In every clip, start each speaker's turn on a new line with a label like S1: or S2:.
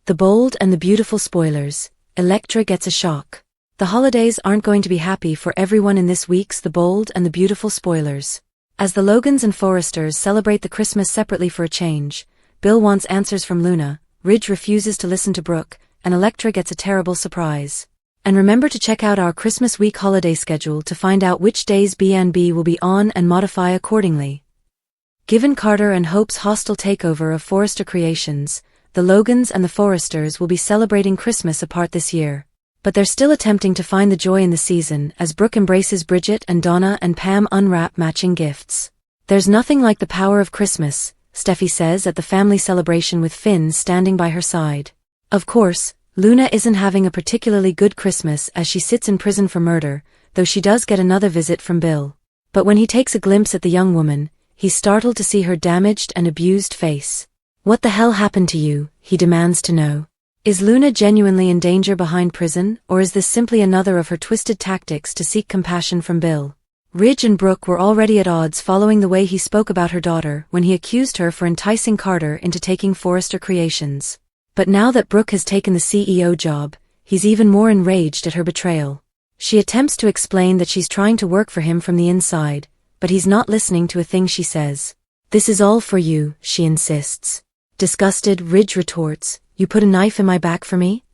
S1: The Bold and the Beautiful spoilers. Electra gets a shock. The holidays aren't going to be happy for everyone in this week's The Bold and the Beautiful spoilers. As the Logans and Forresters celebrate the Christmas separately for a change, Bill wants answers from Luna, Ridge refuses to listen to Brooke, and Electra gets a terrible surprise. And remember to check out our Christmas week holiday schedule to find out which days B&B will be on and modify accordingly. Given Carter and Hope's hostile takeover of Forrester Creations, the Logans and the Forresters will be celebrating Christmas apart this year. But they're still attempting to find the joy in the season as Brooke embraces Bridget and Donna and Pam unwrap matching gifts. There's nothing like the power of Christmas, Steffi says at the family celebration with Finn standing by her side. Of course, Luna isn't having a particularly good Christmas as she sits in prison for murder, though she does get another visit from Bill. But when he takes a glimpse at the young woman, he's startled to see her damaged and abused face. What the hell happened to you, he demands to know. Is Luna genuinely in danger behind prison, or is this simply another of her twisted tactics to seek compassion from Bill? Ridge and Brooke were already at odds following the way he spoke about her daughter when he accused her for enticing Carter into taking Forrester Creations. But now that Brooke has taken the CEO job, he's even more enraged at her betrayal. She attempts to explain that she's trying to work for him from the inside, but he's not listening to a thing she says. This is all for you, she insists. Disgusted, Ridge retorts, you put a knife in my back for me?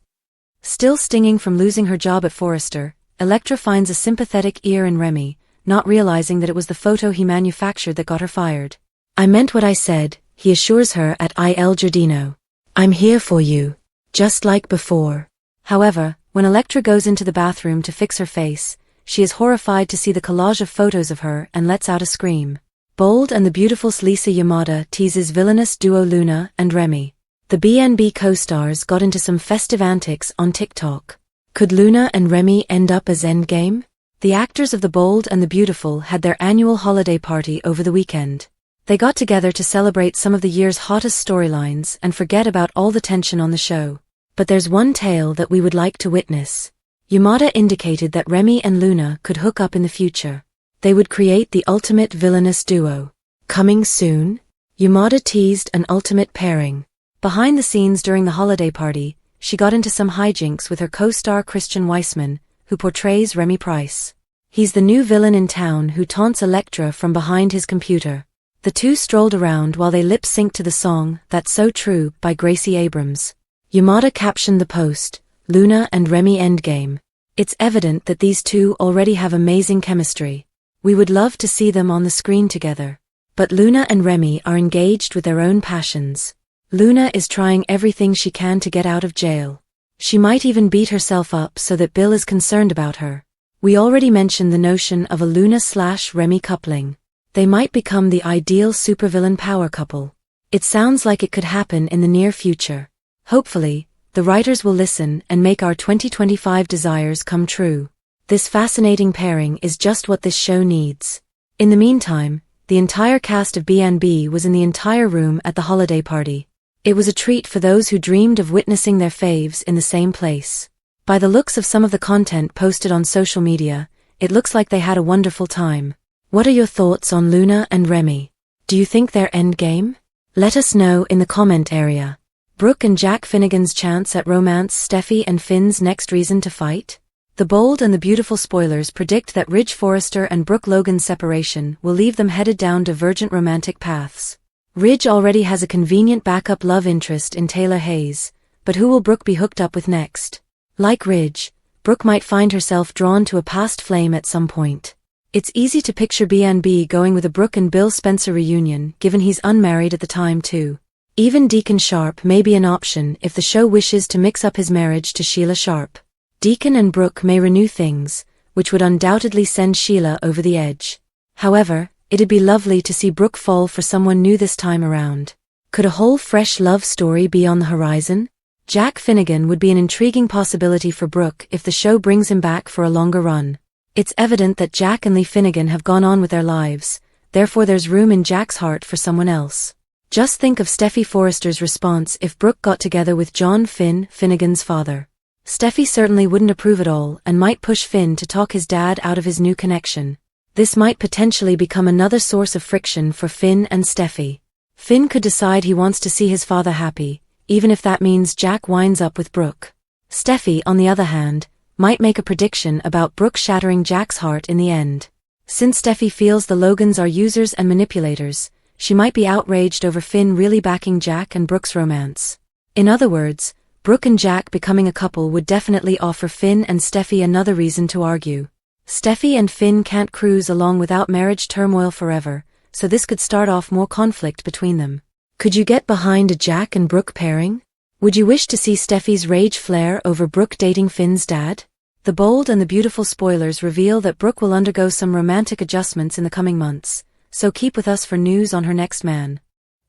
S1: Still stinging from losing her job at Forrester, Electra finds a sympathetic ear in Remy, not realizing that it was the photo he manufactured that got her fired. I meant what I said, he assures her at Il Giardino. I'm here for you. Just like before. However, when Electra goes into the bathroom to fix her face, she is horrified to see the collage of photos of her and lets out a scream. Bold and the Beautiful Lisa Yamada teases villainous duo Luna and Remy. The B&B co-stars got into some festive antics on TikTok. Could Luna and Remy end up as endgame? The actors of The Bold and the Beautiful had their annual holiday party over the weekend. They got together to celebrate some of the year's hottest storylines and forget about all the tension on the show. But there's one tale that we would like to witness. Yamada indicated that Remy and Luna could hook up in the future. They would create the ultimate villainous duo. Coming soon? Yamada teased an ultimate pairing. Behind the scenes during the holiday party, she got into some hijinks with her co-star Christian Weissman, who portrays Remy Price. He's the new villain in town who taunts Electra from behind his computer. The two strolled around while they lip-synced to the song That's So True by Gracie Abrams. Yamada captioned the post, Luna and Remy Endgame. It's evident that these two already have amazing chemistry. We would love to see them on the screen together. But Luna and Remy are engaged with their own passions. Luna is trying everything she can to get out of jail. She might even beat herself up so that Bill is concerned about her. We already mentioned the notion of a Luna/Remy coupling. They might become the ideal supervillain power couple. It sounds like it could happen in the near future. Hopefully, the writers will listen and make our 2025 desires come true. This fascinating pairing is just what this show needs. In the meantime, the entire cast of B&B was in the entire room at the holiday party. It was a treat for those who dreamed of witnessing their faves in the same place. By the looks of some of the content posted on social media, it looks like they had a wonderful time. What are your thoughts on Luna and Remy? Do you think they're endgame? Let us know in the comment area. Brooke and Jack Finnegan's chance at romance, Steffi and Finn's next reason to fight? The Bold and the Beautiful spoilers predict that Ridge Forrester and Brooke Logan's separation will leave them headed down divergent romantic paths. Ridge already has a convenient backup love interest in Taylor Hayes, but who will Brooke be hooked up with next? Like Ridge, Brooke might find herself drawn to a past flame at some point. It's easy to picture B&B going with a Brooke and Bill Spencer reunion given he's unmarried at the time too. Even Deacon Sharp may be an option if the show wishes to mix up his marriage to Sheila Sharp. Deacon and Brooke may renew things, which would undoubtedly send Sheila over the edge. However, it'd be lovely to see Brooke fall for someone new this time around. Could a whole fresh love story be on the horizon? Jack Finnegan would be an intriguing possibility for Brooke if the show brings him back for a longer run. It's evident that Jack and Lee Finnegan have gone on with their lives, therefore there's room in Jack's heart for someone else. Just think of Steffi Forrester's response if Brooke got together with John Finnegan's father. Steffi certainly wouldn't approve at all and might push Finn to talk his dad out of his new connection. This might potentially become another source of friction for Finn and Steffi. Finn could decide he wants to see his father happy, even if that means Jack winds up with Brooke. Steffi, on the other hand, might make a prediction about Brooke shattering Jack's heart in the end. Since Steffi feels the Logans are users and manipulators, she might be outraged over Finn really backing Jack and Brooke's romance. In other words, Brooke and Jack becoming a couple would definitely offer Finn and Steffi another reason to argue. Steffi and Finn can't cruise along without marriage turmoil forever, so this could start off more conflict between them. Could you get behind a Jack and Brooke pairing? Would you wish to see Steffi's rage flare over Brooke dating Finn's dad? The bold and the beautiful spoilers reveal that Brooke will undergo some romantic adjustments in the coming months, so keep with us for news on her next man.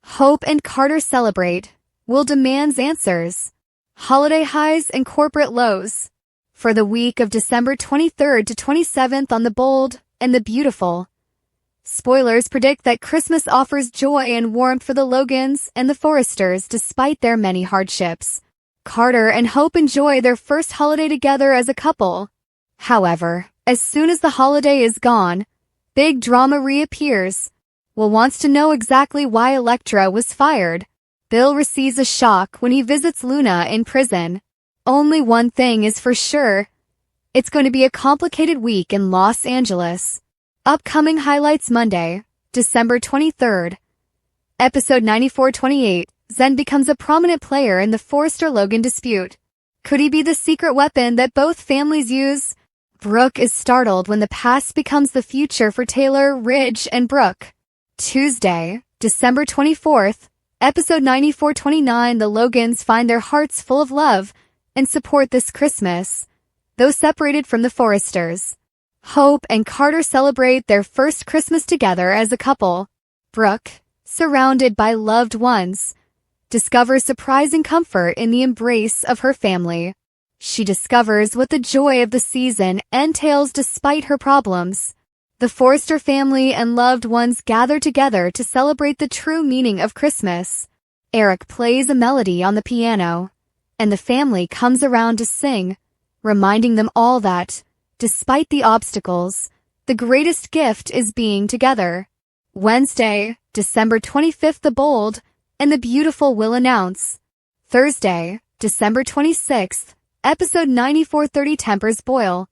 S2: Hope and Carter celebrate. Will demands answers. Holiday highs and corporate lows. For the week of December 23rd to 27th on The Bold and the Beautiful. Spoilers predict that Christmas offers joy and warmth for the Logans and the Forresters despite their many hardships. Carter and Hope enjoy their first holiday together as a couple. However, as soon as the holiday is gone, big drama reappears. Will wants to know exactly why Electra was fired. Bill receives a shock when he visits Luna in prison. Only one thing is for sure. It's going to be a complicated week in Los Angeles. Upcoming highlights Monday, December 23rd. Episode 94-28, Zen becomes a prominent player in the Forrester-Logan dispute. Could he be the secret weapon that both families use? Brooke is startled when the past becomes the future for Taylor, Ridge, and Brooke. Tuesday, December 24th. Episode 94-29, the Logans find their hearts full of love and support this Christmas, though separated from the Forresters. Hope and Carter celebrate their first Christmas together as a couple. Brooke, surrounded by loved ones, discovers surprising comfort in the embrace of her family. She discovers what the joy of the season entails despite her problems. The Forrester family and loved ones gather together to celebrate the true meaning of Christmas. Eric plays a melody on the piano, and the family comes around to sing, reminding them all that, despite the obstacles, the greatest gift is being together. Wednesday, December 25th, the Bold and the Beautiful will announce. Thursday, December 26th, episode 94-30 tempers boil.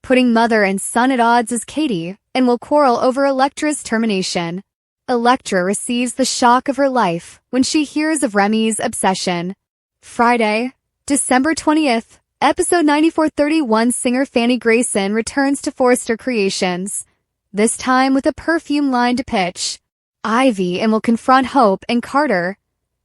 S2: Putting mother and son at odds is Katie, and will quarrel over Electra's termination. Electra receives the shock of her life when she hears of Remy's obsession. Friday, December 20th, episode 94-31 singer Fanny Grayson returns to Forrester Creations, this time with a perfume line to pitch. Ivy and will confront Hope and Carter,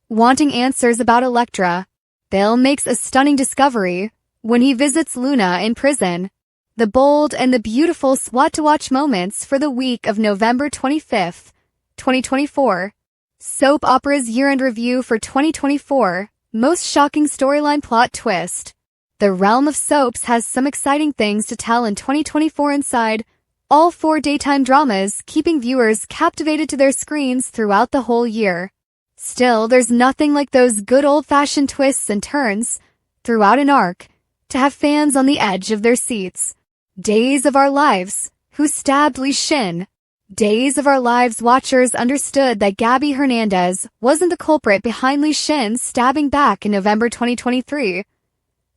S2: wanting answers about Electra. Bill makes a stunning discovery when he visits Luna in prison. The Bold and the Beautiful SWAT to watch moments for the week of November 25th, 2024. Soap Opera's year-end review for 2024. Most shocking storyline plot twist. The realm of soaps has some exciting things to tell in 2024 inside all 4 daytime dramas, keeping viewers captivated to their screens throughout the whole year. Still, there's nothing like those good old-fashioned twists and turns throughout an arc to have fans on the edge of their seats. Days of Our Lives, Who Stabbed Li Shin? Days of Our Lives watchers understood that Gabby Hernandez wasn't the culprit behind Li Shin stabbing back in November 2023.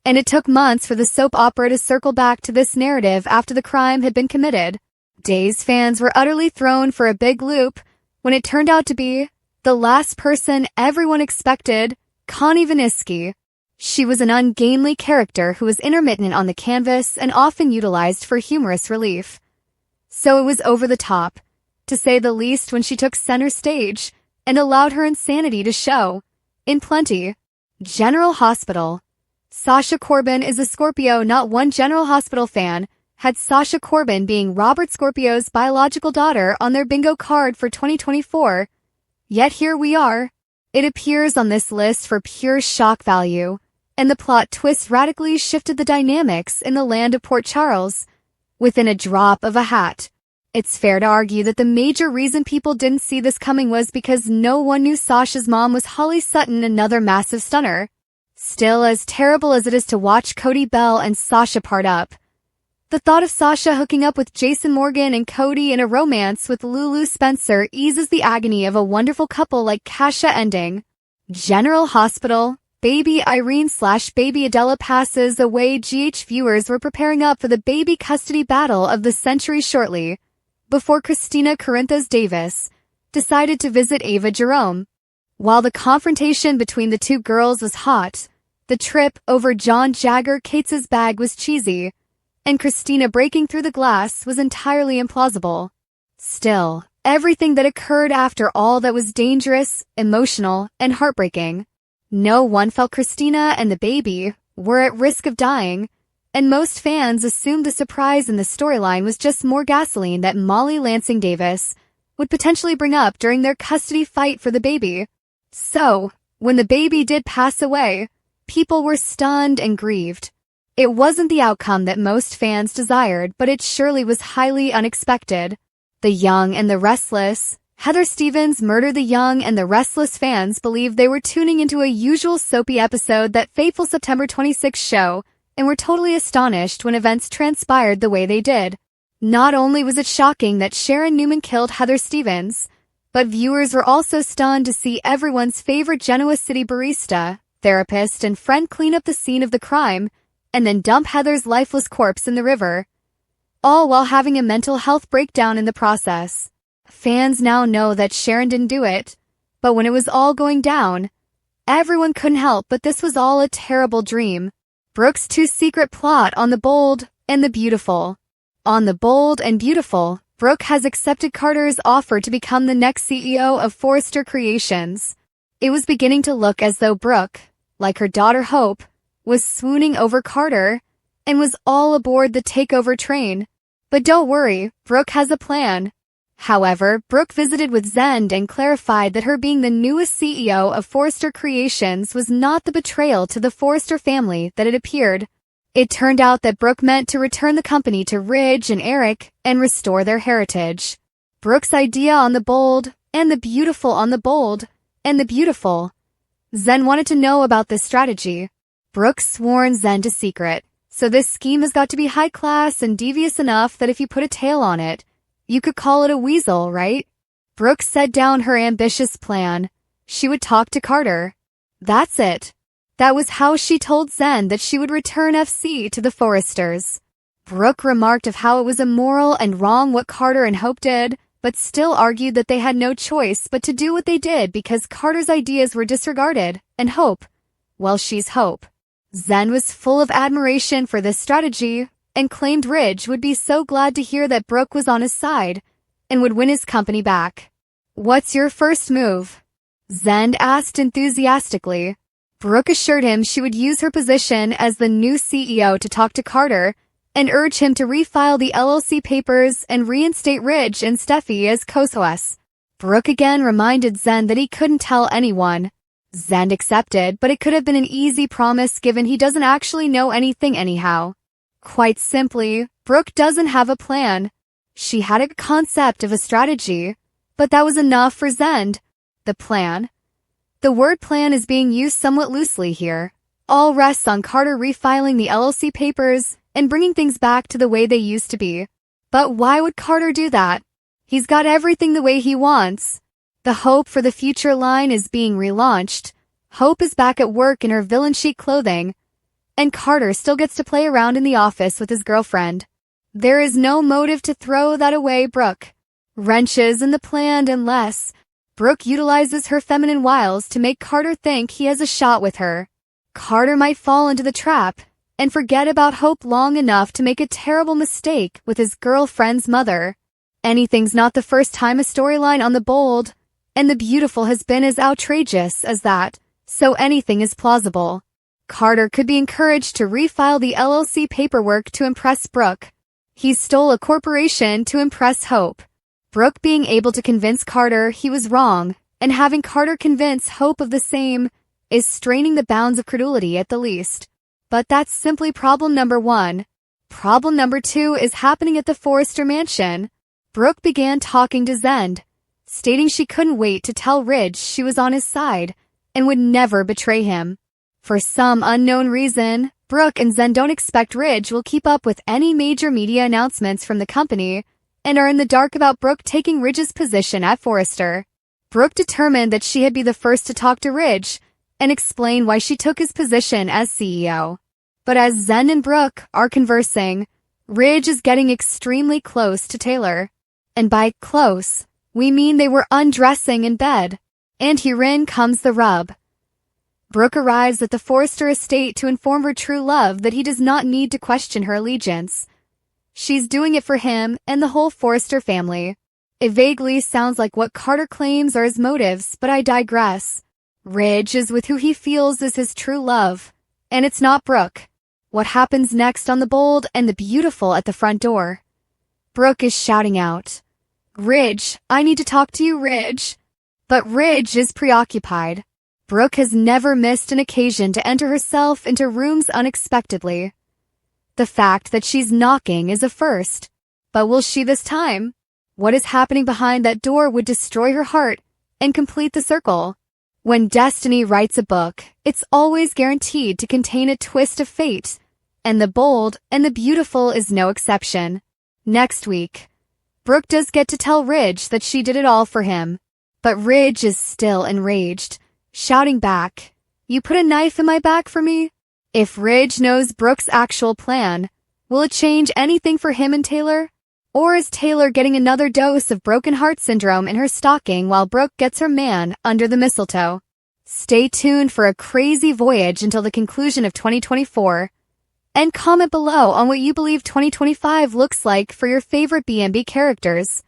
S2: And it took months for the soap opera to circle back to this narrative after the crime had been committed. Days fans were utterly thrown for a big loop when it turned out to be the last person everyone expected, Connie Vaniski. She was an ungainly character who was intermittent on the canvas and often utilized for humorous relief. So it was over the top, to say the least, when she took center stage and allowed her insanity to show in plenty. General Hospital. Sasha Corbin is a Scorpio. Not one General Hospital fan had Sasha Corbin being Robert Scorpio's biological daughter on their bingo card for 2024. Yet here we are. It appears on this list for pure shock value, and the plot twist radically shifted the dynamics in the land of Port Charles within a drop of a hat. It's fair to argue that the major reason people didn't see this coming was because no one knew Sasha's mom was Holly Sutton, another massive stunner. Still, as terrible as it is to watch Cody Bell and Sasha part up, the thought of Sasha hooking up with Jason Morgan and Cody in a romance with Lulu Spencer eases the agony of a wonderful couple like Kasha ending. General Hospital. Baby Irene/Baby Adela passes away. Viewers were preparing up for the baby custody battle of the century shortly, before Christina Corinthos Davis decided to visit Ava Jerome. While the confrontation between the two girls was hot, the trip over John Jagger Cates's bag was cheesy, and Christina breaking through the glass was entirely implausible. Still, everything that occurred after all that was dangerous, emotional, and heartbreaking. No one felt Christina and the baby were at risk of dying, and most fans assumed the surprise in the storyline was just more gasoline that Molly Lansing Davis would potentially bring up during their custody fight for the baby. So, when the baby did pass away, people were stunned and grieved. It wasn't the outcome that most fans desired, but it surely was highly unexpected. The Young and the Restless. Heather Stevens' Murder the Young and the Restless fans believed they were tuning into a usual soapy episode that fateful September 26 show, and were totally astonished when events transpired the way they did. Not only was it shocking that Sharon Newman killed Heather Stevens, but viewers were also stunned to see everyone's favorite Genoa City barista, therapist, and friend clean up the scene of the crime, and then dump Heather's lifeless corpse in the river, all while having a mental health breakdown in the process. Fans now know that Sharon didn't do it, but when it was all going down, everyone couldn't help but this was all a terrible dream. Brooke's two-secret plot on The Bold and the Beautiful. On The Bold and Beautiful, Brooke has accepted Carter's offer to become the next CEO of Forrester Creations. It was beginning to look as though Brooke, like her daughter Hope, was swooning over Carter and was all aboard the takeover train. But don't worry, Brooke has a plan. However, Brooke visited with Zend and clarified that her being the newest CEO of Forrester Creations was not the betrayal to the Forrester family that it appeared. It turned out that Brooke meant to return the company to Ridge and Eric and restore their heritage. Brooke's idea on The Bold and the Beautiful. On The Bold and the Beautiful. Zen wanted to know about this strategy. Brooke sworn Zen to secret, so this scheme has got to be high class and devious enough that if you put a tail on it, you could call it a weasel, right? Brooke set down her ambitious plan. She would talk to Carter. That's it. That was how she told Zen that she would return FC to the Forresters. Brooke remarked of how it was immoral and wrong what Carter and Hope did, but still argued that they had no choice but to do what they did because Carter's ideas were disregarded, and Hope, well, she's Hope. Zen was full of admiration for this strategy, and claimed Ridge would be so glad to hear that Brooke was on his side, and would win his company back. What's your first move? Zen asked enthusiastically. Brooke assured him she would use her position as the new CEO to talk to Carter, and urge him to refile the LLC papers and reinstate Ridge and Steffi as co-CEOs. Brooke again reminded Zen that he couldn't tell anyone. Zen accepted, but it could have been an easy promise given he doesn't actually know anything anyhow. Quite simply, Brooke doesn't have a plan. She had a concept of a strategy, but that was enough for Zend. The plan? The word plan is being used somewhat loosely here. All rests on Carter refiling the LLC papers and bringing things back to the way they used to be. But why would Carter do that? He's got everything the way he wants. The Hope for the Future line is being relaunched. Hope is back at work in her villain chic clothing, and Carter still gets to play around in the office with his girlfriend. There is no motive to throw that away. Brooke wrenches in the plan unless Brooke utilizes her feminine wiles to make Carter think he has a shot with her. Carter might fall into the trap and forget about Hope long enough to make a terrible mistake with his girlfriend's mother. Anything's not the first time a storyline on The Bold and the Beautiful has been as outrageous as that, so anything is plausible. Carter could be encouraged to refile the LLC paperwork to impress Brooke. He stole a corporation to impress Hope. Brooke being able to convince Carter he was wrong, and having Carter convince Hope of the same, is straining the bounds of credulity at the least. But that's simply problem number one. Problem number two is happening at the Forrester mansion. Brooke began talking to Zend, stating she couldn't wait to tell Ridge she was on his side, and would never betray him. For some unknown reason, Brooke and Zen don't expect Ridge will keep up with any major media announcements from the company, and are in the dark about Brooke taking Ridge's position at Forrester. Brooke determined that she'd be the first to talk to Ridge and explain why she took his position as CEO. But as Zen and Brooke are conversing, Ridge is getting extremely close to Taylor. And by close, we mean they were undressing in bed. And herein comes the rub. Brooke arrives at the Forrester estate to inform her true love that he does not need to question her allegiance. She's doing it for him and the whole Forrester family. It vaguely sounds like what Carter claims are his motives, but I digress. Ridge is with who he feels is his true love. And it's not Brooke. What happens next on the Bold and the Beautiful at the front door? Brooke is shouting out, "Ridge, I need to talk to you, Ridge." But Ridge is preoccupied. Brooke has never missed an occasion to enter herself into rooms unexpectedly. The fact that she's knocking is a first. But will she this time? What is happening behind that door would destroy her heart and complete the circle. When destiny writes a book, it's always guaranteed to contain a twist of fate, and the Bold and the Beautiful is no exception. Next week, Brooke does get to tell Ridge that she did it all for him, but Ridge is still enraged, shouting back, "You put a knife in my back for me?" If Ridge knows Brooke's actual plan, will it change anything for him and Taylor? Or is Taylor getting another dose of broken heart syndrome in her stocking while Brooke gets her man under the mistletoe? Stay tuned for a crazy voyage until the conclusion of 2024. And comment below on what you believe 2025 looks like for your favorite B&B characters.